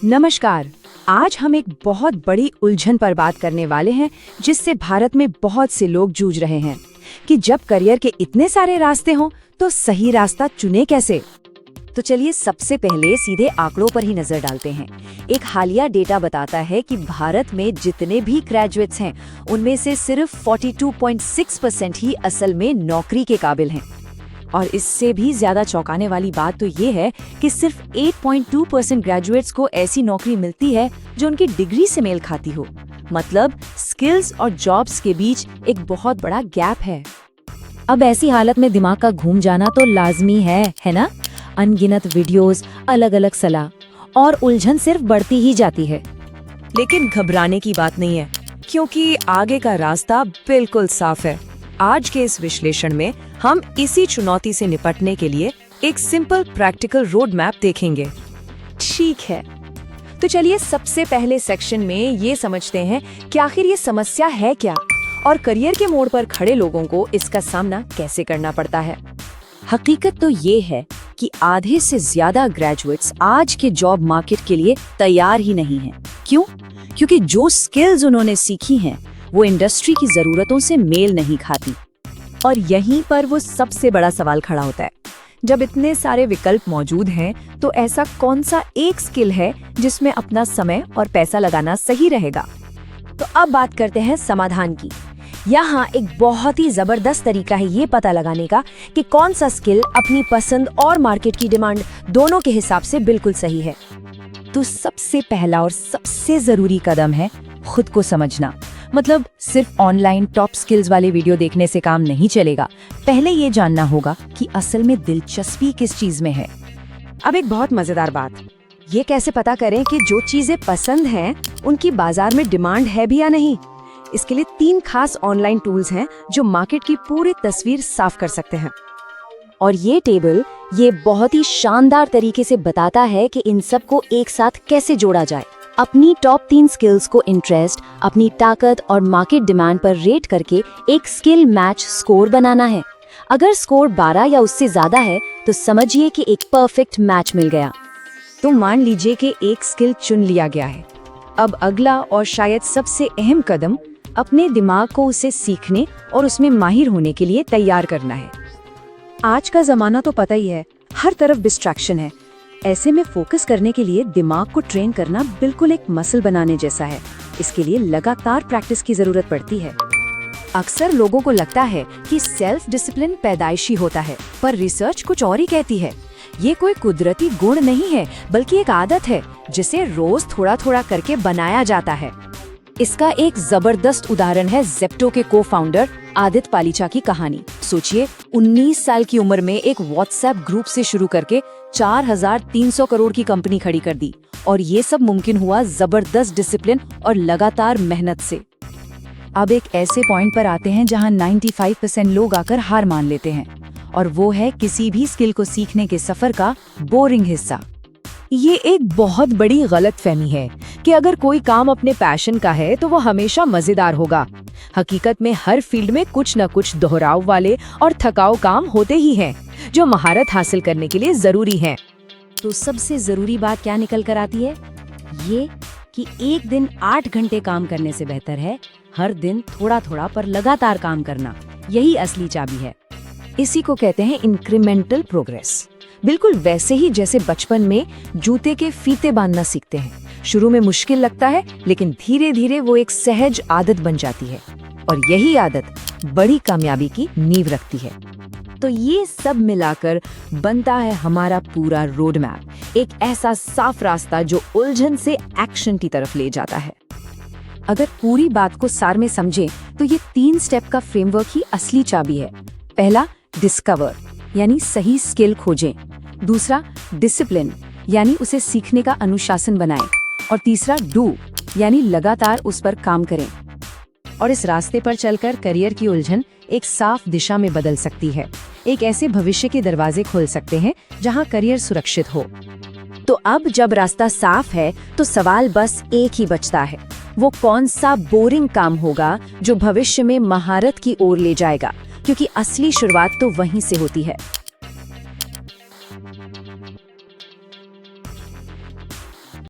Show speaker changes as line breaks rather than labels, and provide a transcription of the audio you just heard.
नमस्कार। आज हम एक बहुत बड़ी उलझन पर बात करने वाले हैं जिससे भारत में बहुत से लोग जूझ रहे हैं कि जब करियर के इतने सारे रास्ते हों तो सही रास्ता चुने कैसे। तो चलिए सबसे पहले सीधे आंकड़ों पर ही नजर डालते हैं। एक हालिया डेटा बताता है कि भारत में जितने भी ग्रेजुएट्स हैं उनमें से सिर्फ 42.6% ही असल में नौकरी के काबिल हैं। और इससे भी ज्यादा चौंकाने वाली बात तो ये है कि सिर्फ 8.2% ग्रेजुएट्स को ऐसी नौकरी मिलती है जो उनकी डिग्री से मेल खाती हो। मतलब स्किल्स और जॉब्स के बीच एक बहुत बड़ा गैप है। अब ऐसी हालत में दिमाग का घूम जाना तो लाजमी है ना? अनगिनत वीडियोस, अलग अलग सलाह और उलझन सिर्फ बढ़ती ही जाती है।
लेकिन घबराने की बात नहीं है, क्योंकि आगे का रास्ता बिल्कुल साफ है। आज के इस विश्लेषण में हम इसी चुनौती से निपटने के लिए एक सिंपल प्रैक्टिकल रोड मैप देखेंगे।
ठीक है, तो चलिए सबसे पहले सेक्शन में ये समझते हैं कि आखिर ये समस्या है क्या और करियर के मोड़ पर खड़े लोगों को इसका सामना कैसे करना पड़ता है।
हकीकत तो ये है कि आधे से ज्यादा ग्रेजुएट्स आज के जॉब मार्केट के लिए तैयार ही नहीं हैं। क्यों? क्योंकि जो स्किल्स उन्होंने सीखी हैं वो इंडस्ट्री की जरूरतों से मेल नहीं खाती।
और यहीं पर वो सबसे बड़ा सवाल खड़ा होता है। जब इतने सारे विकल्प मौजूद हैं तो ऐसा कौन सा एक स्किल है जिसमें अपना समय और पैसा लगाना सही रहेगा। तो अब बात करते हैं समाधान की। यहाँ एक बहुत ही जबरदस्त तरीका है ये पता लगाने का कि कौन सा स्किल अपनी पसंद और मार्केट की डिमांड दोनों के हिसाब से बिल्कुल सही है। तो सबसे पहला और सबसे जरूरी कदम है खुद को समझना। मतलब सिर्फ ऑनलाइन टॉप स्किल्स वाले वीडियो देखने से काम नहीं चलेगा। पहले ये जानना होगा कि असल में दिलचस्पी किस चीज में है। अब एक बहुत मजेदार बात, ये कैसे पता करें कि जो चीजें पसंद हैं उनकी बाजार में डिमांड है भी या नहीं। इसके लिए 3 खास ऑनलाइन टूल्स हैं जो मार्केट की पूरी तस्वीर साफ कर सकते हैं। और ये टेबल ये बहुत ही शानदार तरीके से बताता है कि इन सब को एक साथ कैसे जोड़ा जाए। अपनी टॉप 3 स्किल्स को इंटरेस्ट, अपनी ताकत और मार्केट डिमांड पर रेट करके एक स्किल मैच स्कोर बनाना है। अगर स्कोर 12 या उससे ज्यादा है तो समझिए कि एक परफेक्ट मैच मिल गया। तो मान लीजिए कि एक स्किल चुन लिया गया है। अब अगला और शायद सबसे अहम कदम अपने दिमाग को उसे सीखने और उसमें माहिर होने के लिए तैयार करना है। आज का जमाना तो पता ही है, हर तरफ डिस्ट्रैक्शन है। ऐसे में फोकस करने के लिए दिमाग को ट्रेन करना बिल्कुल एक मसल बनाने जैसा है। इसके लिए लगातार प्रैक्टिस की जरूरत पड़ती है। अक्सर लोगों को लगता है कि सेल्फ डिसिप्लिन पैदाइशी होता है, पर रिसर्च कुछ और ही कहती है। ये कोई कुदरती गुण नहीं है, बल्कि एक आदत है जिसे रोज थोड़ा थोड़ा करके बनाया जाता है। इसका एक जबरदस्त उदाहरण है ज़ेप्टो के को-फाउंडर आदित्य पालीचा की कहानी। सोचिए, 19 साल की उम्र में एक व्हाट्सएप ग्रुप से शुरू करके 4,300 करोड़ की कंपनी खड़ी कर दी। और ये सब मुमकिन हुआ जबरदस्त डिसिप्लिन और लगातार मेहनत से। अब एक ऐसे पॉइंट पर आते हैं जहां 95% लोग आकर हार मान लेते हैं, और वो है किसी भी स्किल को सीखने के सफर का बोरिंग हिस्सा। ये एक बहुत बड़ी गलतफहमी है कि अगर कोई काम अपने पैशन का है तो वो हमेशा मजेदार होगा। हकीकत में हर फील्ड में कुछ न कुछ दोहराव वाले और थकाऊ काम होते ही हैं, जो महारत हासिल करने के लिए जरूरी हैं। तो सबसे जरूरी बात क्या निकल कर आती है? ये कि एक दिन 8 घंटे काम करने से बेहतर है हर दिन थोड़ा थोड़ा पर लगातार काम करना। यही असली चाबी है। इसी को कहते हैं इंक्रीमेंटल प्रोग्रेस। बिल्कुल वैसे ही जैसे बचपन में जूते के फीते बांधना सीखते हैं। शुरू में मुश्किल लगता है, लेकिन धीरे धीरे वो एक सहज आदत बन जाती है, और यही आदत बड़ी कामयाबी की नींव रखती है। तो ये सब मिलाकर बनता है हमारा पूरा रोड मैप, एक ऐसा साफ रास्ता जो उलझन से एक्शन की तरफ ले जाता है। अगर पूरी बात को सार में समझें तो ये 3 स्टेप का फ्रेमवर्क ही असली चाबी है। पहला, डिस्कवर यानी सही स्किल खोजें। दूसरा, डिसिप्लिन यानी उसे सीखने का अनुशासन बनाएं। और तीसरा, डू यानी लगातार उस पर काम करें। और इस रास्ते पर चलकर करियर की उलझन एक साफ दिशा में बदल सकती है। एक ऐसे भविष्य के दरवाजे खोल सकते हैं जहां करियर सुरक्षित हो। तो अब जब रास्ता साफ है तो सवाल बस एक ही बचता है, वो कौन सा बोरिंग काम होगा जो भविष्य में महारत की ओर ले जाएगा, क्योंकि असली शुरुआत तो वहीं से होती है।